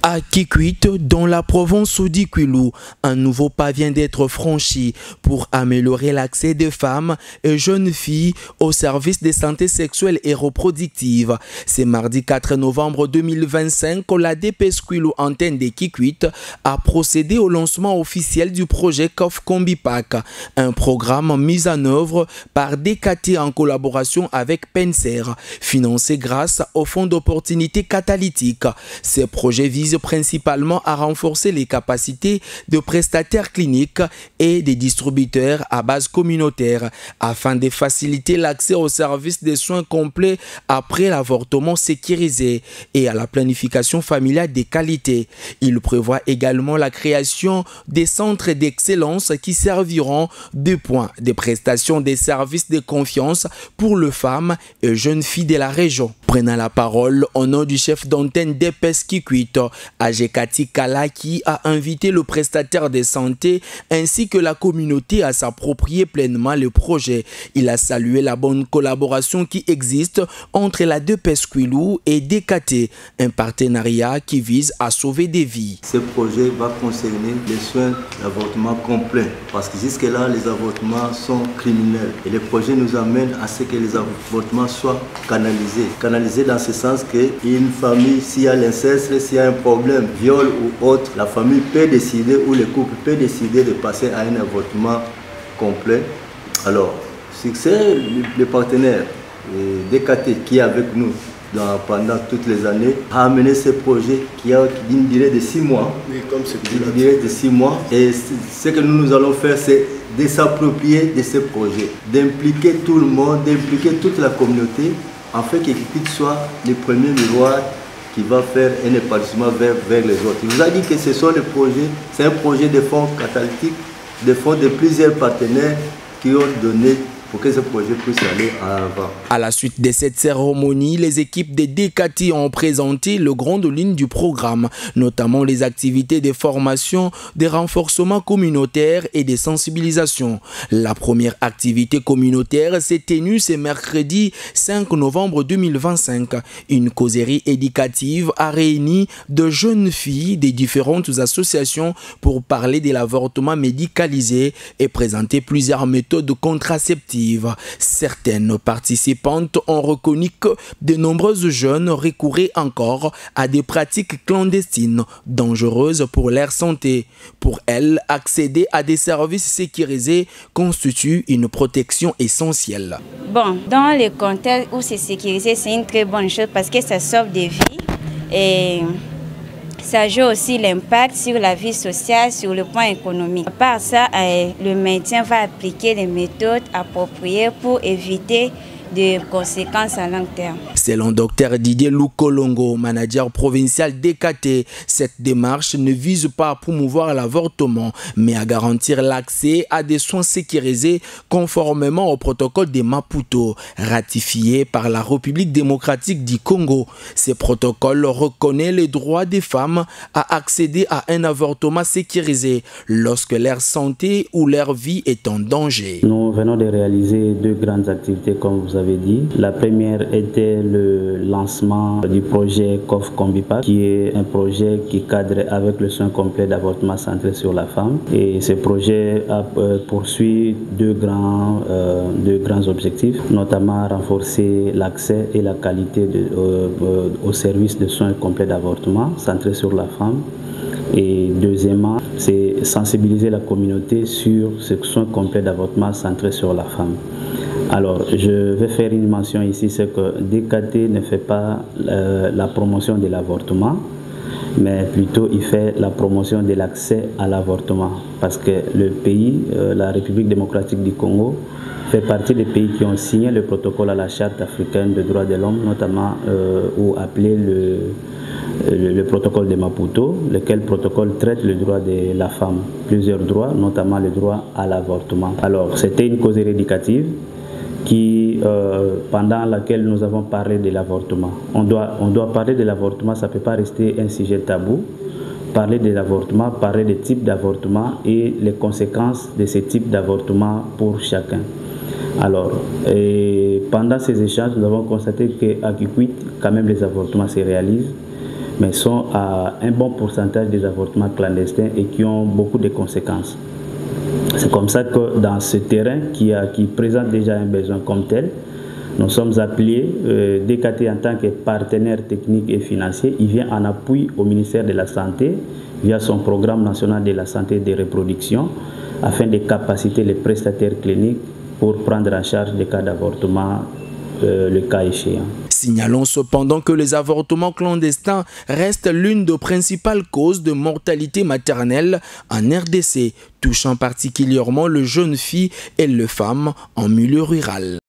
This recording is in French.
À Kikwit, dans la province du Kwilu, un nouveau pas vient d'être franchi pour améliorer l'accès des femmes et jeunes filles aux services de santé sexuelle et reproductive. C'est mardi 4 novembre 2025 que la DPS Kwilu antenne de Kikwit a procédé au lancement officiel du projet COF Combipac, un programme mis en œuvre par DKT en collaboration avec Penser, financé grâce au Fonds d'opportunités catalytiques. Ces projets visent principalement à renforcer les capacités de prestataires cliniques et des distributeurs à base communautaire afin de faciliter l'accès aux services de soins complets après l'avortement sécurisé et à la planification familiale de qualité. Il prévoit également la création des centres d'excellence qui serviront de points de prestation des services de confiance pour les femmes et jeunes filles de la région. Prenant la parole au nom du chef d'antenne DPS Kikwit, Ajekati Kala, qui a invité le prestataire de santé ainsi que la communauté à s'approprier pleinement le projet. Il a salué la bonne collaboration qui existe entre la DPS Kwilu et DKT, un partenariat qui vise à sauver des vies. Ce projet va concerner les soins d'avortement complets parce que jusque-là, les avortements sont criminels et le projet nous amène à ce que les avortements soient canalisés. Canalisés dans ce sens qu'une famille, s'il y a l'inceste, s'il y a un problème, viol ou autre, la famille peut décider ou le couple peut décider de passer à un avortement complet. Alors, succès, le partenaire DKT qui est avec nous pendant toutes les années a amené ce projet qui a une durée de 6 mois. Oui, comme c'est une durée de 6 mois. Et ce que nous allons faire, c'est de s'approprier de ce projet, d'impliquer tout le monde, d'impliquer toute la communauté, afin que Kikwit soit le premier miroir qui va faire un épanouissement vers les autres. Il vous a dit que ce sont des projets, c'est un projet de fonds catalytiques, de fonds de plusieurs partenaires qui ont donné pour que ce projet puisse aller en avant. À la suite de cette cérémonie, les équipes de DKT ont présenté les grandes lignes du programme, notamment les activités de formation, de renforcement communautaire et de sensibilisation. La première activité communautaire s'est tenue ce mercredi 5 novembre 2025. Une causerie éducative a réuni de jeunes filles des différentes associations pour parler de l'avortement médicalisé et présenter plusieurs méthodes contraceptives. Certaines participantes ont reconnu que de nombreuses jeunes recouraient encore à des pratiques clandestines, dangereuses pour leur santé. Pour elles, accéder à des services sécurisés constitue une protection essentielle. Bon, dans le contexte où c'est sécurisé, c'est une très bonne chose parce que ça sauve des vies et ça joue aussi l'impact sur la vie sociale, sur le point économique. À part ça, le maintien va appliquer les méthodes appropriées pour éviter des conséquences à long terme. Selon Dr Didier Loukolongo, manager provincial DKT, cette démarche ne vise pas à promouvoir l'avortement, mais à garantir l'accès à des soins sécurisés conformément au protocole de Maputo, ratifié par la République démocratique du Congo. Ce protocole reconnaît les droits des femmes à accéder à un avortement sécurisé lorsque leur santé ou leur vie est en danger. Nous venons de réaliser 2 grandes activités comme vous avez dit. La première était le lancement du projet COF Combipac, qui est un projet qui cadre avec le soin complet d'avortement centré sur la femme. Et ce projet poursuit 2 grands objectifs, notamment renforcer l'accès et la qualité au service de soins complets d'avortement centré sur la femme. Et deuxièmement, c'est sensibiliser la communauté sur ce soin complet d'avortement centré sur la femme. Alors, je vais faire une mention ici, c'est que DKT ne fait pas la promotion de l'avortement, mais plutôt il fait la promotion de l'accès à l'avortement. Parce que le pays, la République démocratique du Congo, fait partie des pays qui ont signé le protocole à la Charte africaine des droits de l'homme, notamment ou appelé le protocole de Maputo, lequel protocole traite le droit de la femme, plusieurs droits, notamment le droit à l'avortement. Alors, c'était une causerie éducative pendant laquelle nous avons parlé de l'avortement. On doit parler de l'avortement, ça ne peut pas rester un sujet tabou. Parler de l'avortement, parler des types d'avortement et les conséquences de ces types d'avortement pour chacun. Alors, pendant ces échanges, nous avons constaté qu'à Kikwit, quand même les avortements se réalisent. mais sont à un bon pourcentage des avortements clandestins et qui ont beaucoup de conséquences. C'est comme ça que dans ce terrain qui présente déjà un besoin comme tel, nous sommes appelés, DKT en tant que partenaire technique et financier, il vient en appui au ministère de la Santé via son programme national de la santé et de reproduction afin de capaciter les prestataires cliniques pour prendre en charge des cas d'avortement, le cas échéant. Signalons cependant que les avortements clandestins restent l'une des principales causes de mortalité maternelle en RDC, touchant particulièrement les jeunes filles et les femmes en milieu rural.